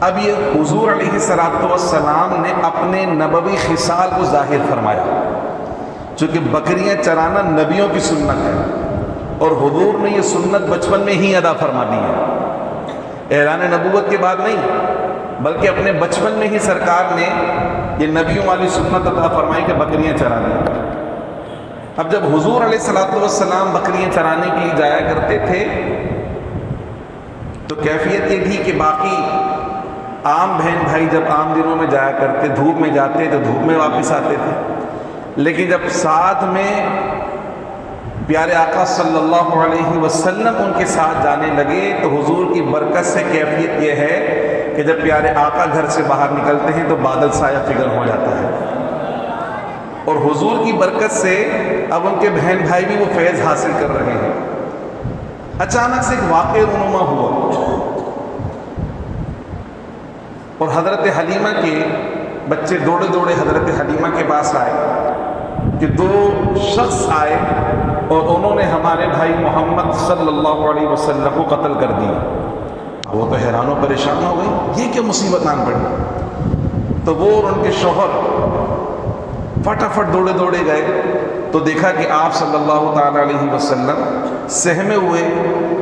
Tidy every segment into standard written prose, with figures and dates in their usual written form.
اب یہ حضور علیہ السلام نے اپنے نبوی خصال کو ظاہر فرمایا، چونکہ بکریاں چرانا نبیوں کی سنت ہے، اور حضور نے یہ سنت بچپن میں ہی ادا فرما دی ہے، اعلان نبوت کے بعد نہیں، بلکہ اپنے بچپن میں ہی سرکار نے یہ نبیوں والی سنت ادا فرمائی کہ بکریاں چرانے۔ اب جب حضور علیہ السلام بکریاں چرانے کے لیے جایا کرتے تھے تو کیفیت یہ تھی کہ باقی عام بہن بھائی جب عام دنوں میں جایا کرتے، دھوپ میں جاتے تو دھوپ میں واپس آتے تھے، لیکن جب ساتھ میں پیارے آقا صلی اللہ علیہ وسلم ان کے ساتھ جانے لگے تو حضور کی برکت سے کیفیت یہ ہے کہ جب پیارے آقا گھر سے باہر نکلتے ہیں تو بادل سایہ فگر ہو جاتا ہے، اور حضور کی برکت سے اب ان کے بہن بھائی بھی وہ فیض حاصل کر رہے ہیں۔ اچانک سے ایک واقعہ رونما ہوا اور حضرت حلیمہ کے بچے دوڑے دوڑے حضرت حلیمہ کے پاس آئے کہ دو شخص آئے اور انہوں نے ہمارے بھائی محمد صلی اللہ علیہ وسلم کو قتل کر دیا۔ وہ تو حیران و پریشان ہو گئی، یہ کیا مصیبت آن پڑی؟ تو وہ اور ان کے شوہر فٹافٹ دوڑے دوڑے گئے تو دیکھا کہ آپ صلی اللہ تعالی علیہ وسلم سہمے ہوئے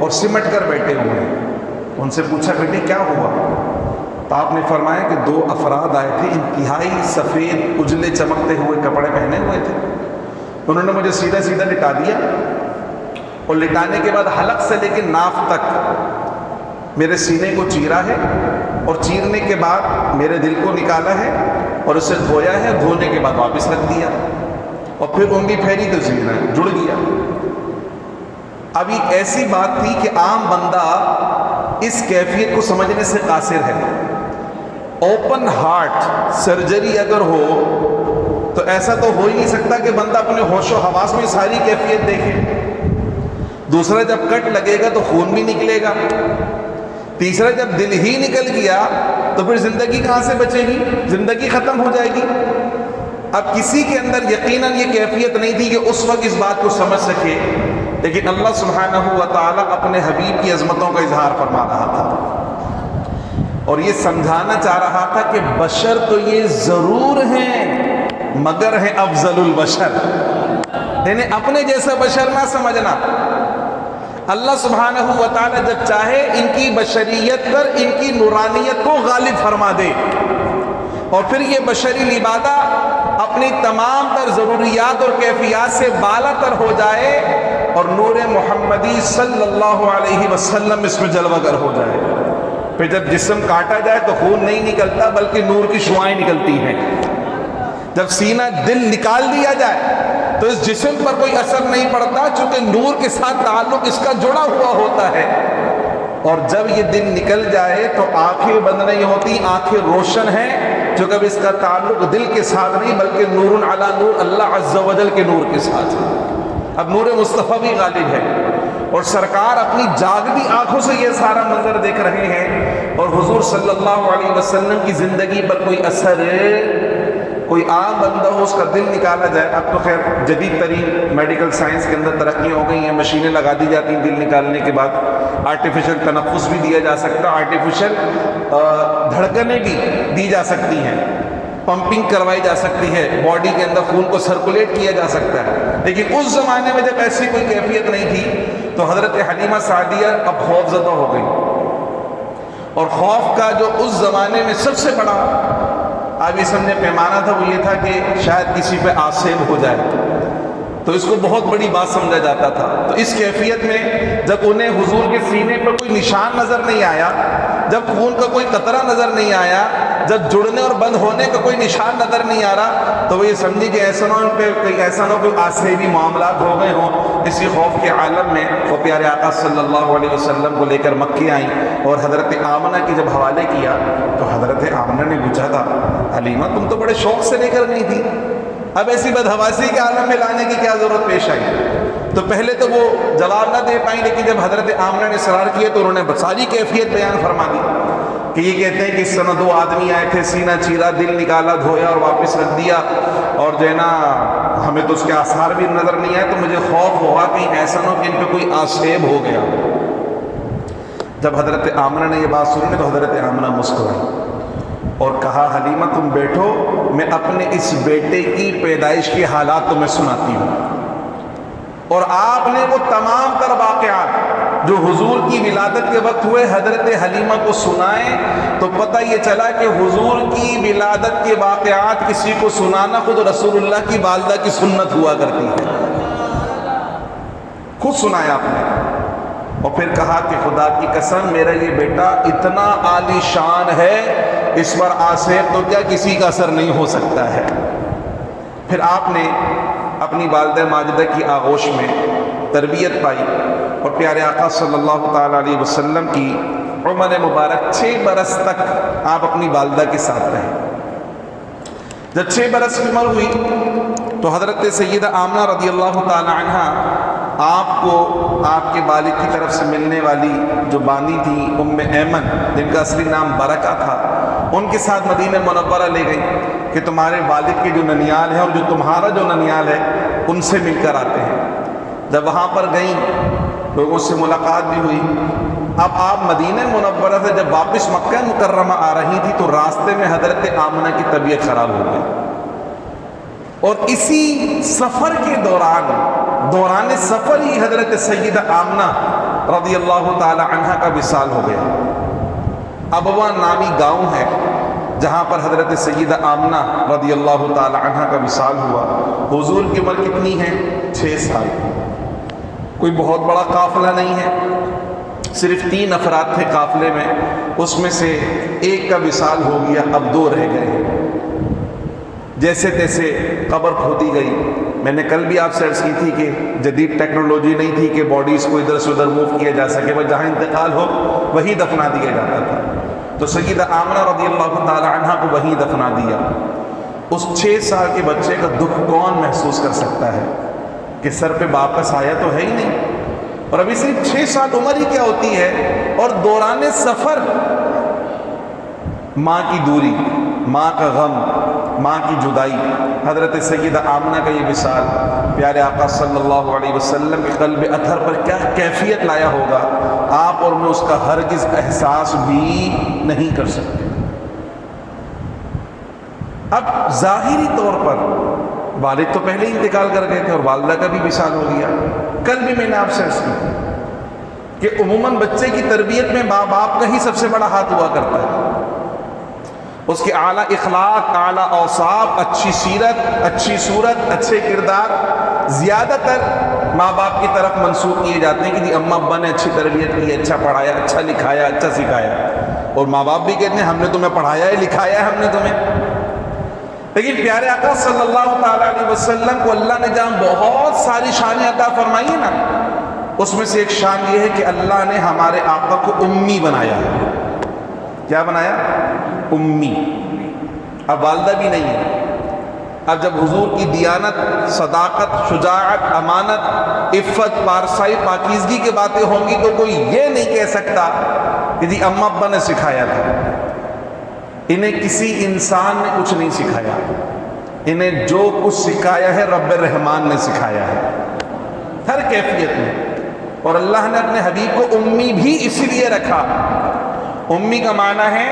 اور سمٹ کر بیٹھے ہوئے ہیں۔ ان سے پوچھا بیٹے کیا ہوا؟ تو آپ نے فرمایا کہ دو افراد آئے تھے، انتہائی سفید اجلے چمکتے ہوئے کپڑے پہنے ہوئے تھے، انہوں نے مجھے سیدھا سیدھا لٹا دیا اور لٹانے کے بعد حلق سے لے کے ناف تک میرے سینے کو چیرا ہے، اور چیرنے کے بعد میرے دل کو نکالا ہے اور اسے دھویا ہے، دھونے کے بعد واپس رکھ دیا، اور پھر انگلی پھیری تو سینا جڑ گیا۔ اب ایک ایسی بات تھی کہ عام بندہ اس کیفیت کو سمجھنے سے قاصر ہے۔ اوپن ہارٹ سرجری اگر ہو تو ایسا تو ہو ہی نہیں سکتا کہ بندہ اپنے ہوش و حواس میں ساری کیفیت دیکھے۔ دوسرا جب کٹ لگے گا تو خون بھی نکلے گا، تیسرا جب دل ہی نکل گیا تو پھر زندگی کہاں سے بچے گی؟ زندگی ختم ہو جائے گی۔ اب کسی کے اندر یقیناً یہ کیفیت نہیں تھی کہ اس وقت اس بات کو سمجھ سکے، لیکن اللہ سبحانہ و تعالیٰ اپنے حبیب کی عظمتوں کا اظہار فرما رہا تھا اور یہ سمجھانا چاہ رہا تھا کہ بشر تو یہ ضرور ہیں مگر ہے افضل البشر، یعنی اپنے جیسا بشر نہ سمجھنا۔ اللہ سبحانہ و تعالیٰ جب چاہے ان کی بشریت پر ان کی نورانیت کو غالب فرما دے، اور پھر یہ بشری لبادہ اپنی تمام تر ضروریات اور کیفیات سے بالا تر ہو جائے اور نور محمدی صلی اللہ علیہ وسلم اس میں جلوہ گر ہو جائے۔ پھر جب جسم کاٹا جائے تو خون نہیں نکلتا بلکہ نور کی شعائیں نکلتی ہیں۔ جب سینہ دل نکال دیا جائے تو اس جسم پر کوئی اثر نہیں پڑتا، چونکہ نور کے ساتھ تعلق اس کا جڑا ہوا ہوتا ہے، اور جب یہ دل نکل جائے تو آنکھیں بند نہیں ہوتی، آنکھیں روشن ہیں، جو کبھی اس کا تعلق دل کے ساتھ نہیں بلکہ نور علی نور اللہ عز و جل کے نور کے ساتھ ہے۔ اب نور مصطفیٰ بھی غالب ہے اور سرکار اپنی جاگتی آنکھوں سے یہ سارا منظر دیکھ رہے ہیں، اور حضور صلی اللہ علیہ وسلم کی زندگی پر کوئی اثر کوئی عام بندہ ہو اس کا دل نکالا جائے۔ اب تو خیر جدید ترین میڈیکل سائنس کے اندر ترقیاں ہو گئی ہیں، مشینیں لگا دی جاتی ہیں دل نکالنے کے بعد، آرٹیفیشل تنفس بھی دیا جا سکتا، آرٹیفیشل دھڑکنیں بھی دی جا سکتی ہیں، پمپنگ کروائی جا سکتی ہے، باڈی کے اندر خون کو سرکولیٹ کیا جا سکتا ہے۔ لیکن اس زمانے میں جب ایسی کوئی کیفیت نہیں تھی تو حضرت حلیمہ سعدیہ اب خوف زدہ ہو گئی، اور خوف کا جو اس زمانے میں سب سے بڑا آپ یہ سمجھے پیمانہ تھا وہ یہ تھا کہ شاید کسی پہ آسیب ہو جائے، تو اس کو بہت بڑی بات سمجھا جاتا تھا۔ تو اس کیفیت میں جب انہیں حضور کے سینے پر کوئی نشان نظر نہیں آیا، جب خون کا کوئی قطرہ نظر نہیں آیا، جب جڑنے اور بند ہونے کا کوئی نشان نظر نہیں آ رہا، تو وہ یہ سمجھی کہ ایسا نہ ہو کوئی آسیبی معاملات ہو گئے ہوں۔ اسی خوف کے عالم میں وہ پیارے آقا صلی اللہ علیہ وسلم کو لے کر مکے آئیں، اور حضرت آمنہ کی جب حوالے کیا تو حضرت آمنہ نے پوچھا تھا حلیمہ تم تو بڑے شوق سے لے کر گئی تھی، اب ایسی بدحواسی کے عالم میں لانے کی کیا ضرورت پیش آئی؟ تو پہلے تو وہ جواب نہ دے پائیں، لیکن جب حضرت آمنہ نے اصرار کیا تو انہوں نے ساری کیفیت بیان فرما دی کہ یہ کہتے ہیں کہ اس سنہ دو آدمی آئے تھے، سینہ چیرا، دل نکالا، دھویا اور واپس رکھ دیا، اور جو ہے نا ہمیں تو اس کے آثار بھی نظر نہیں آئے، تو مجھے خوف ہوا کہ ایسا نہ ہو کہ ان پہ کوئی آسیب ہو گیا۔ جب حضرت آمنہ نے یہ بات سنی تو حضرت آمنہ مسکرائی اور کہا حلیمہ تم بیٹھو، میں اپنے اس بیٹے کی پیدائش کے حالات تمہیں سناتی ہوں۔ اور آپ نے وہ تمام تر واقعات جو حضور کی ولادت کے وقت ہوئے حضرت حلیمہ کو سنائے، تو پتہ یہ چلا کہ حضور کی ولادت کے واقعات کسی کو سنانا خود رسول اللہ کی والدہ کی سنت ہوا کرتی ہے۔ خود سنایا آپ نے، اور پھر کہا کہ خدا کی قسم میرا یہ بیٹا اتنا عالی شان ہے، اس پر آصف تو کیا کسی کا اثر نہیں ہو سکتا ہے۔ پھر آپ نے اپنی والدہ ماجدہ کی آغوش میں تربیت پائی اور پیارے آقا صلی اللہ تعالیٰ علیہ وسلم کی عمر مبارک 6 برس تک آپ اپنی والدہ کے ساتھ رہے۔ جب 6 برس کی عمر ہوئی تو حضرت سیدہ آمنہ رضی اللہ تعالیٰ عنہ آپ کو آپ کے والد کی طرف سے ملنے والی جو باندی تھی ام ایمن، جن کا اصلی نام برکہ تھا، ان کے ساتھ مدینہ منورہ لے گئی کہ تمہارے والد کے جو ننیال ہے اور جو تمہارا جو ننیال ہے ان سے مل کر آتے ہیں۔ جب وہاں پر گئیں لوگوں سے ملاقات بھی ہوئی۔ اب آپ مدینہ منورہ سے جب واپس مکہ مکرمہ آ رہی تھی تو راستے میں حضرت آمنہ کی طبیعت خراب ہو گئی، اور اسی سفر کے دوران سفر ہی حضرت سیدہ آمنہ رضی اللہ تعالی عنہ کا وصال ہو گیا۔ ابوا نامی گاؤں ہے جہاں پر حضرت سیدہ آمنہ رضی اللہ تعالی عنہ کا وصال ہوا۔ حضور کی عمر کتنی ہے؟ 6 سال۔ کوئی بہت بڑا قافلہ نہیں ہے، صرف 3 افراد تھے قافلے میں، اس میں سے ایک کا وصال ہو گیا، اب 2 رہ گئے۔ جیسے تیسے قبر کھودی گئی۔ میں نے کل بھی آپ سے عرض کی تھی کہ جدید ٹیکنالوجی نہیں تھی کہ باڈیز کو ادھر سے ادھر موو کیا جا سکے، بس جہاں انتقال ہو وہی دفنا دیا جاتا تھا۔ تو سیدہ آمنہ رضی اللہ تعالی عنہ کو وہیں دفنا دیا۔ اس 6 سال کے بچے کا دکھ کون محسوس کر سکتا ہے کہ سر پہ واپس آیا تو ہے ہی نہیں، اور ابھی صرف 6 سال عمر ہی کیا ہوتی ہے، اور دوران سفر ماں کی دوری، ماں کا غم، ماں کی جدائی، حضرت سیدہ آمنہ کا یہ وصال پیارے آقا صلی اللہ علیہ وسلم کے قلب اطہر پر کیا کیفیت لایا ہوگا، آپ اور میں اس کا ہرگز احساس بھی نہیں کر سکتے۔ اب ظاہری طور پر والد تو پہلے ہی انتقال کر گئے تھے اور والدہ کا بھی وصال ہو گیا۔ کل بھی میں نے آپ سے عرض کی تھی کہ عموماً بچے کی تربیت میں ماں باپ کا ہی سب سے بڑا ہاتھ ہوا کرتا ہے۔ اس کے اعلیٰ اخلاق، اعلیٰ اوصاف، اچھی سیرت، اچھی صورت، اچھے کردار زیادہ تر ماں باپ کی طرف منسوخ کیے جاتے ہیں کہ جی اماں ابا نے اچھی تربیت کی، اچھا پڑھایا، اچھا لکھایا، اچھا سکھایا، اور ماں باپ بھی کہتے ہیں ہم نے تمہیں پڑھایا ہے، لکھایا ہے ہم نے تمہیں۔ لیکن پیارے آقا صلی اللہ تعالیٰ علیہ وسلم کو اللہ نے جہاں بہت ساری شانیں عطا فرمائی ہیں نا، اس میں سے ایک شان یہ ہے کہ اللہ نے ہمارے آقا کو امی بنایا ہے۔ کیا بنایا؟ امی۔ اب والدہ بھی نہیں ہے۔ اب جب حضور کی دیانت، صداقت، شجاعت، امانت، عفت، پارسائی، پاکیزگی کی باتیں ہوں گی تو کوئی یہ نہیں کہہ سکتا کہ جی اماں ابا نے سکھایا تھا۔ انہیں کسی انسان نے کچھ نہیں سکھایا، انہیں جو کچھ سکھایا ہے رب الرحمان نے سکھایا ہے ہر کیفیت میں۔ اور اللہ نے اپنے حبیب کو امی بھی اس لیے رکھا۔ امی کا معنی ہے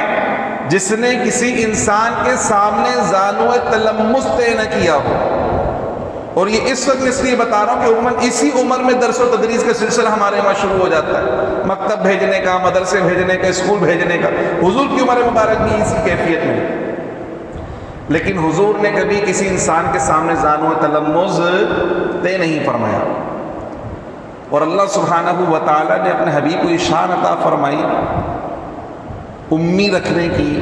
جس نے کسی انسان کے سامنے زانو تلمس طے نہ کیا ہو۔ اور یہ اس وقت اس لیے بتا رہا ہوں کہ عموماً اسی عمر میں درس و تدریس کا سلسلہ ہمارے یہاں شروع ہو جاتا ہے، مکتب بھیجنے کا، مدرسے بھیجنے کا، اسکول بھیجنے کا۔ حضور کی عمر مبارک بھی اسی کیفیت میں، لیکن حضور نے کبھی کسی انسان کے سامنے زانو تلمس طے نہیں فرمایا۔ اور اللہ سبحانہ و تعالیٰ نے اپنے حبیب کو یہ شان عطا فرمائی امی رکھنے کی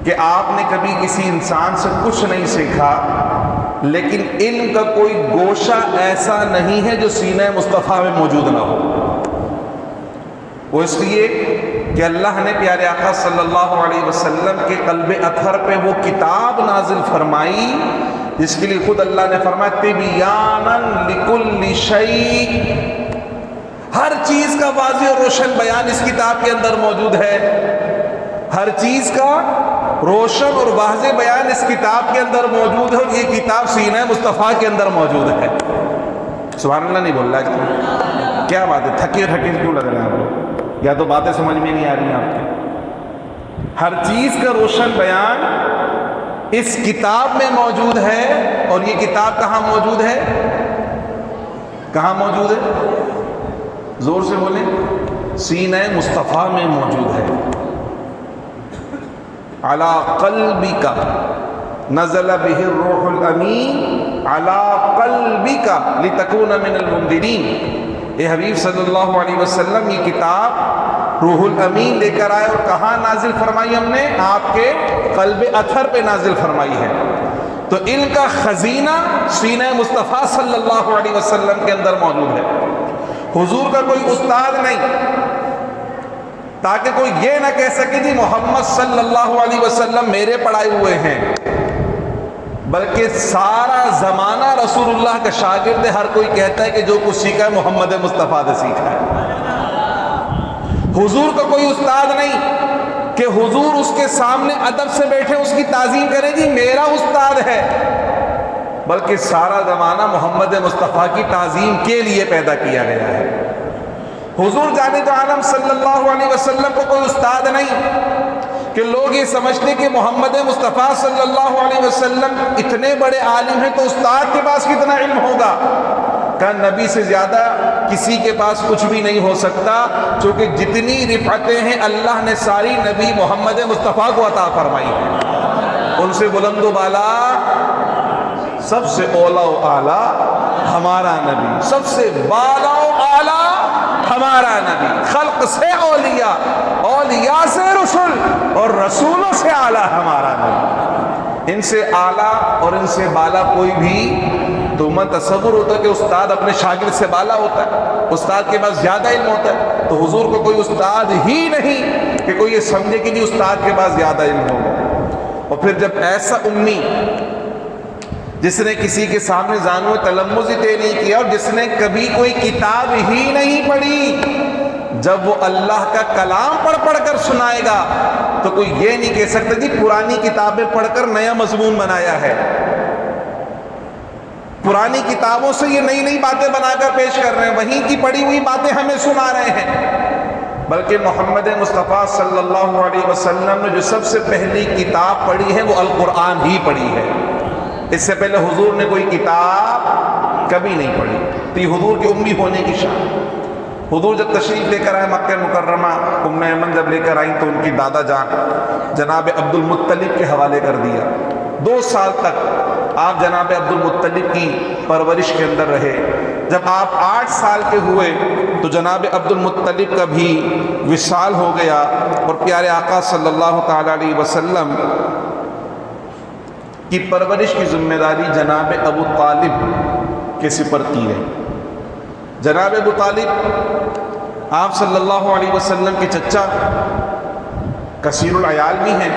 کہ آپ نے کبھی کسی انسان سے کچھ نہیں سیکھا، لیکن علم کا کوئی گوشہ ایسا نہیں ہے جو سینہ مصطفیٰ میں موجود نہ ہو۔ وہ اس لیے کہ اللہ نے پیارے آقا صلی اللہ علیہ وسلم کے قلب اطہر پہ وہ کتاب نازل فرمائی جس کے لیے خود اللہ نے فرمایا تبیانا لکل شیء، ہر چیز کا واضح اور روشن بیان اس کتاب کے اندر موجود ہے۔ ہر چیز کا روشن اور واضح بیان اس کتاب کے اندر موجود ہے، اور یہ کتاب سینہ مصطفیٰ کے اندر موجود ہے۔ سبحان اللہ نہیں بول رہا ہے؟ کیا بات ہے، تھکے کیوں لگ رہے ہیں آپ لوگ؟ یا تو باتیں سمجھ میں نہیں آ رہی ہیں آپ کے؟ ہر چیز کا روشن بیان اس کتاب میں موجود ہے، اور یہ کتاب کہاں موجود ہے؟ کہاں موجود ہے؟ زور سے بولیں۔ سینہ مصطفیٰ میں موجود ہے۔ علی قلبک نزل بہ الروح الامین علی قلبک لتکون من المنذرین۔ اے حبیب صلی اللہ علیہ وسلم، یہ کتاب روح الامین لے کر آئے، اور کہاں نازل فرمائی ہم نے؟ آپ کے قلب اطہر پہ نازل فرمائی ہے۔ تو علم کا خزینہ سینہ مصطفیٰ صلی اللہ علیہ وسلم کے اندر موجود ہے۔ حضور کا کوئی استاد نہیں، تاکہ کوئی یہ نہ کہہ سکے جی محمد صلی اللہ علیہ وسلم میرے پڑھائے ہوئے ہیں، بلکہ سارا زمانہ رسول اللہ کا شاگرد ہے۔ ہر کوئی کہتا ہے کہ جو کچھ سیکھا ہے محمد مصطفیٰ سے سیکھا ہے۔ حضور کا کوئی استاد نہیں کہ حضور اس کے سامنے ادب سے بیٹھے اس کی تعظیم کریں جی میرا استاد ہے، بلکہ سارا زمانہ محمد مصطفیٰ کی تعظیم کے لیے پیدا کیا گیا ہے۔ حضور جانے تو عالم صلی اللہ علیہ وسلم کو کوئی استاد نہیں کہ لوگ یہ سمجھتے کہ محمد مصطفیٰ صلی اللہ علیہ وسلم اتنے بڑے عالم ہیں تو استاد کے پاس کتنا علم ہوگا؟ کہ نبی سے زیادہ کسی کے پاس کچھ بھی نہیں ہو سکتا، چونکہ جتنی رفعتیں ہیں اللہ نے ساری نبی محمد مصطفیٰ کو عطا فرمائی ہیں۔ ان سے بلند و بالا، سب سے اولا و اعلیٰ ہمارا نبی، سب سے بالا و اعلیٰ ہمارا نبی، خلق سے اولیاء، اولیاء سے رسول، اور رسولوں سے اعلیٰ ہمارا نبی۔ ان سے اعلیٰ اور ان سے بالا کوئی بھی تو من تصور ہوتا ہے کہ استاد اپنے شاگرد سے بالا ہوتا ہے، استاد کے پاس زیادہ علم ہوتا ہے، تو حضور کو کوئی استاد ہی نہیں کہ کوئی یہ سمجھے کہ جی استاد کے پاس زیادہ علم ہوگا۔ اور پھر جب ایسا امی جس نے کسی کے سامنے زانو تلمذ ہی طے نہیں کیا، اور جس نے کبھی کوئی کتاب ہی نہیں پڑھی، جب وہ اللہ کا کلام پڑھ پڑھ کر سنائے گا تو کوئی یہ نہیں کہہ سکتا جی پرانی کتابیں پڑھ کر نیا مضمون بنایا ہے۔ پرانی کتابوں سے یہ نئی نئی باتیں بنا کر پیش کر رہے ہیں، وہیں کی پڑھی ہوئی باتیں ہمیں سنا رہے ہیں، بلکہ محمد مصطفیٰ صلی اللہ علیہ وسلم نے جو سب سے پہلی کتاب پڑھی ہے وہ القرآن ہی پڑھی ہے۔ اس سے پہلے حضور نے کوئی کتاب کبھی نہیں پڑھی۔ تو یہ حضور کے امی ہونے کی شان۔ حضور جب تشریف لے کر آئے مکہ مکرمہ، ام ایمن جب لے کر آئیں تو ان کی دادا جان جناب عبد المطلب کے حوالے کر دیا۔ 2 سال تک آپ جناب عبد المطلب کی پرورش کے اندر رہے۔ جب آپ 8 سال کے ہوئے تو جناب عبد المطلب کا بھی وصال ہو گیا، اور پیارے آقا صلی اللہ تعالی علیہ وسلم کی پرورش کی ذمہ داری جناب ابو طالب کے سپرد کی ہے۔ جناب ابو طالب آپ صلی اللہ علیہ وسلم کے چچا، کثیر العیال بھی ہیں،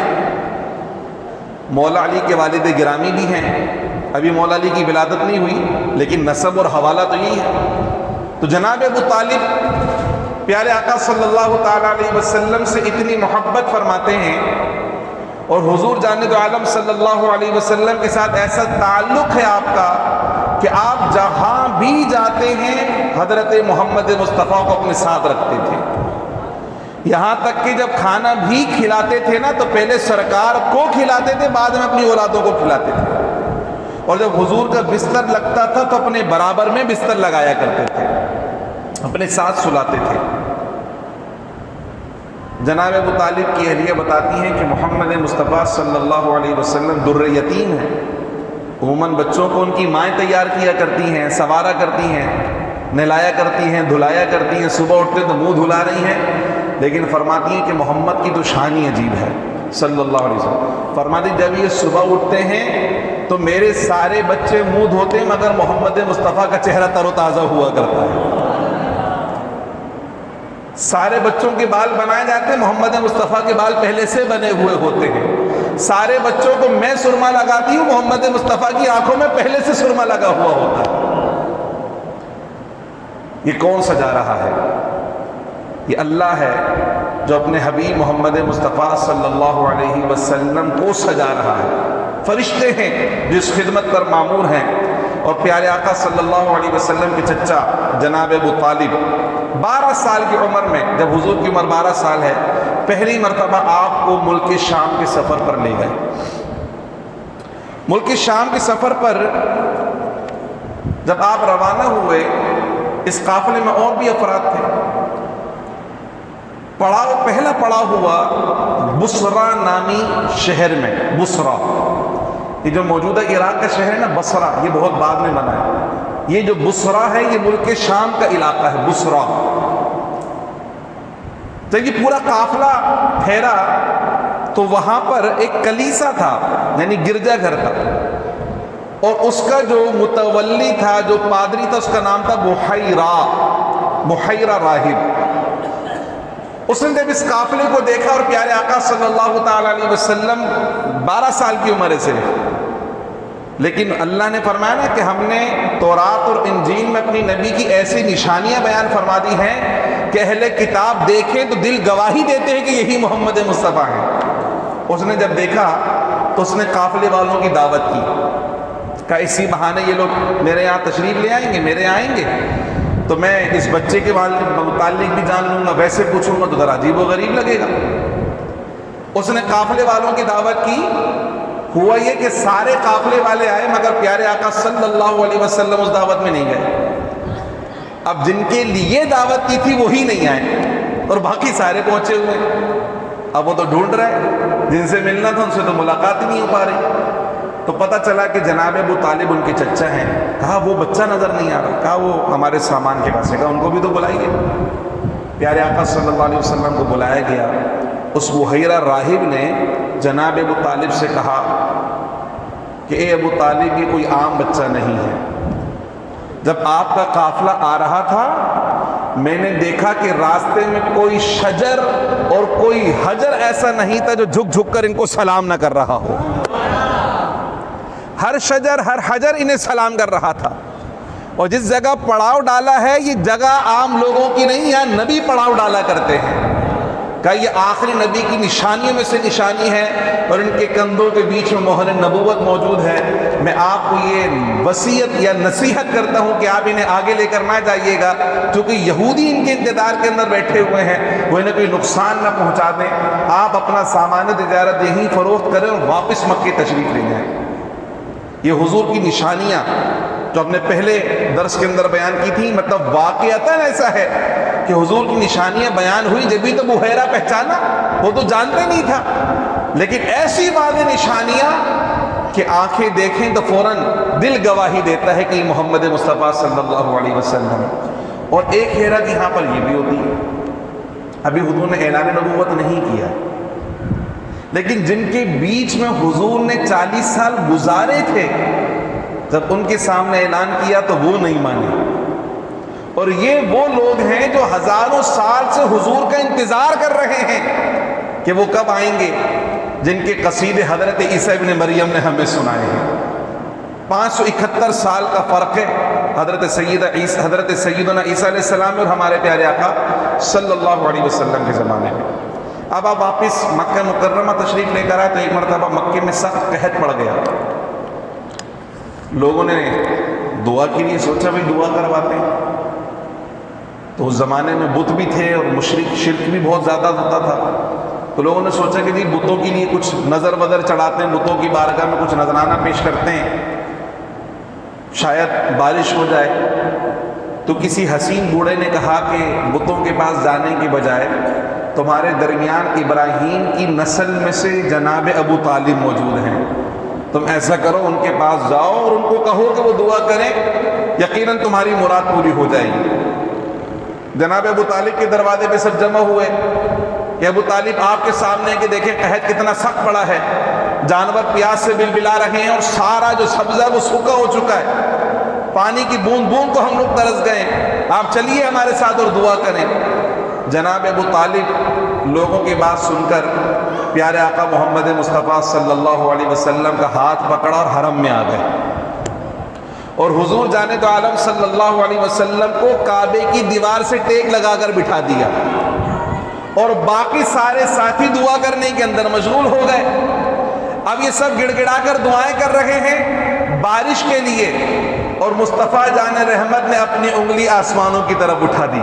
مولا علی کے والد گرامی بھی ہیں۔ ابھی مولا علی کی ولادت نہیں ہوئی لیکن نسب اور حوالہ تو یہی ہے۔ تو جناب ابو طالب پیارے آقا صلی اللہ تعالی علیہ وسلم سے اتنی محبت فرماتے ہیں، اور حضور جانب عالم صلی اللہ علیہ وسلم کے ساتھ ایسا تعلق ہے آپ کا کہ آپ جہاں بھی جاتے ہیں حضرت محمد مصطفیٰ کو اپنے ساتھ رکھتے تھے۔ یہاں تک کہ جب کھانا بھی کھلاتے تھے نا تو پہلے سرکار کو کھلاتے تھے، بعد میں اپنی اولادوں کو کھلاتے تھے، اور جب حضور کا بستر لگتا تھا تو اپنے برابر میں بستر لگایا کرتے تھے، اپنے ساتھ سلاتے تھے۔ جناب ابو طالب کی اہلیہ بتاتی ہیں کہ محمد مصطفیٰ صلی اللہ علیہ وسلم در یتیم ہیں۔ عموماً بچوں کو ان کی مائیں تیار کیا کرتی ہیں، سوارا کرتی ہیں، نہلایا کرتی ہیں، دھلایا کرتی ہیں، صبح اٹھتے تو منہ دھلا رہی ہیں، لیکن فرماتی ہیں کہ محمد کی تو شان ہی عجیب ہے صلی اللہ علیہ وسلم۔ فرماتی جب یہ صبح اٹھتے ہیں تو میرے سارے بچے منہ دھوتے ہیں مگر محمد مصطفیٰ کا چہرہ تر و تازہ ہوا کرتا ہے۔ سارے بچوں کے بال بنائے جاتے ہیں، محمد مصطفیٰ کے بال پہلے سے بنے ہوئے ہوتے ہیں۔ سارے بچوں کو میں سرما لگاتی ہوں، محمد مصطفیٰ کی آنکھوں میں پہلے سے سرما لگا ہوا ہوتا ہے۔ یہ کون سجا رہا ہے؟ یہ اللہ ہے جو اپنے حبیب محمد مصطفیٰ صلی اللہ علیہ وسلم کو سجا رہا ہے۔ فرشتے ہیں جس خدمت پر مامور ہیں، اور پیارے آقا صلی اللہ علیہ وسلم کے چچا جناب ابو طالب 12 سال کی عمر میں، جب حضور کی عمر 12 سال ہے، پہلی مرتبہ آپ کو ملک شام کے سفر پر لے گئے۔ ملک شام کے سفر پر جب آپ روانہ ہوئے، اس قافلے میں اور بھی افراد تھے۔ پہلا پڑاؤ ہوا بصرہ نامی شہر میں۔ بصرہ، یہ جو موجودہ عراق کا شہر ہے نا، بصرہ، یہ بہت بعد میں بنا ہے۔ یہ جو بصرہ ہے یہ ملک شام کا علاقہ ہے، بصرہ۔ جب یہ پورا قافلہ ٹھہرا تو وہاں پر ایک کلیسا تھا، یعنی گرجا گھر تھا، اور اس کا جو متولی تھا، جو پادری تھا، اس کا نام تھا بحیرہ راہب۔ اس نے جب اس قافلے کو دیکھا اور پیارے آقا صلی اللہ تعالی علیہ وسلم 12 سال کی عمر ہے صرف، لیکن اللہ نے فرمایا نا کہ ہم نے تورات اور انجیل میں اپنی نبی کی ایسی نشانیاں بیان فرما دی ہیں کہ اہل کتاب دیکھیں تو دل گواہی دیتے ہیں کہ یہی محمد مصطفیٰ ہیں۔ اس نے جب دیکھا تو اس نے قافلے والوں کی دعوت کی، کہا اسی بہانے یہ لوگ میرے یہاں تشریف لے آئیں گے، میرے آئیں گے تو میں اس بچے کے متعلق بھی جان لوں گا، ویسے پوچھوں گا تو ذرا عجیب و غریب لگے گا۔ اس نے قافلے والوں کی دعوت کی۔ ہوا یہ کہ سارے قافلے والے آئے مگر پیارے آقا صلی اللہ علیہ وسلم اس دعوت میں نہیں گئے۔ اب جن کے لیے دعوت کی تھی وہی نہیں آئے اور باقی سارے پہنچے ہوئے۔ اب وہ تو ڈھونڈ رہے، جن سے ملنا تھا ان سے تو ملاقات ہی نہیں ہو پا رہی۔ تو پتہ چلا کہ جناب ابو طالب ان کے چچا ہیں۔ کہا وہ بچہ نظر نہیں آ رہا، کہا وہ ہمارے سامان کے پاس ہے، کہا ان کو بھی تو بلائیے۔ پیارے آقا صلی اللہ علیہ وسلم کو بلایا گیا۔ اس بحیرہ راہب نے جناب ابو طالب سے کہا کہ اے ابو طالب، یہ کوئی عام بچہ نہیں ہے۔ جب آپ کا قافلہ آ رہا تھا میں نے دیکھا کہ راستے میں کوئی شجر اور کوئی حجر ایسا نہیں تھا جو جھک جھک کر ان کو سلام نہ کر رہا ہو۔ ہر شجر ہر حجر انہیں سلام کر رہا تھا۔ اور جس جگہ پڑاؤ ڈالا ہے یہ جگہ عام لوگوں کی نہیں، یہاں نبی پڑاؤ ڈالا کرتے ہیں۔ کہ یہ آخری نبی کی نشانیوں میں سے نشانی ہے اور ان کے کندھوں کے بیچ میں مہر نبوت موجود ہے۔ میں آپ کو یہ وصیت یا نصیحت کرتا ہوں کہ آپ انہیں آگے لے کر نہ جائیے گا، کیونکہ یہودی ان کے انتظار کے اندر بیٹھے ہوئے ہیں، وہ انہیں کوئی نقصان نہ پہنچا دیں۔ آپ اپنا سامان تجارت یہیں فروخت کریں اور واپس مکے تشریف لے جائیں۔ یہ حضور کی نشانیاں جو ہم نے پہلے درس کے اندر بیان کی تھی، مطلب واقعتاً ایسا ہے کہ حضور کی نشانیاں بیان ہوئی، جبھی تو بحیرہ پہچانا، وہ تو جانتے نہیں تھا، لیکن ایسی واضح نشانیاں کہ آنکھیں دیکھیں تو فوراً دل گواہی دیتا ہے کہ یہ محمد مصطفیٰ صلی اللہ علیہ وسلم۔ اور ایک حیرت یہاں پر یہ بھی ہوتی ہے، ابھی حضور نے اعلان نبوت نہیں کیا، لیکن جن کے بیچ میں حضور نے 40 سال گزارے تھے، جب ان کے سامنے اعلان کیا تو وہ نہیں مانے۔ اور یہ وہ لوگ ہیں جو ہزاروں سال سے حضور کا انتظار کر رہے ہیں کہ وہ کب آئیں گے، جن کے قصیدے حضرت عیسیٰ ابن مریم نے ہمیں سنائے ہیں۔ 571 سال کا فرق ہے حضرت سیدنا عیسیٰ علیہ السلام اور ہمارے پیارے آقا صلی اللہ علیہ وسلم کے زمانے میں۔ اب آپ واپس مکہ مکرمہ تشریف لے کر آئے تو ایک مرتبہ مکے میں سخت قحط پڑ گیا۔ لوگوں نے دعا کے لیے سوچا بھائی دعا کرواتے ہیں، تو اس زمانے میں بت بھی تھے اور مشرک شرک بھی بہت زیادہ ہوتا تھا، تو لوگوں نے سوچا کہ جی بتوں کے لیے کچھ نظر بدر چڑھاتے ہیں، بتوں کی بارگاہ میں کچھ نذرانہ پیش کرتے ہیں، شاید بارش ہو جائے۔ تو کسی حسین بوڑھے نے کہا کہ بتوں کے پاس جانے کے بجائے تمہارے درمیان ابراہیم کی نسل میں سے جناب ابو طالب موجود ہیں، تم ایسا کرو ان کے پاس جاؤ اور ان کو کہو کہ وہ دعا کریں، یقیناً تمہاری مراد پوری ہو جائے گی۔ جناب ابو طالب کے دروازے پہ سب جمع ہوئے کہ ابو طالب آپ کے سامنے کہ دیکھیں قحط کتنا سخت پڑا ہے، جانور پیاس سے بلبلا رہے ہیں اور سارا جو سبزہ وہ سوکھا ہو چکا ہے، پانی کی بوند بوند کو ہم لوگ ترس گئے، آپ چلیے ہمارے ساتھ اور دعا کریں۔ جناب ابو طالب لوگوں کی بات سن کر پیارے آقا محمد مصطفیٰ صلی اللہ علیہ وسلم کا ہاتھ پکڑا اور حرم میں آ گئے، اور حضور جانب عالم صلی اللہ علیہ وسلم کو کعبے کی دیوار سے ٹیک لگا کر بٹھا دیا، اور باقی سارے ساتھی دعا کرنے کے اندر مشغول ہو گئے۔ اب یہ سب گڑ گڑا کر دعائیں کر رہے ہیں بارش کے لیے، اور مصطفیٰ جان رحمت نے اپنی انگلی آسمانوں کی طرف اٹھا دی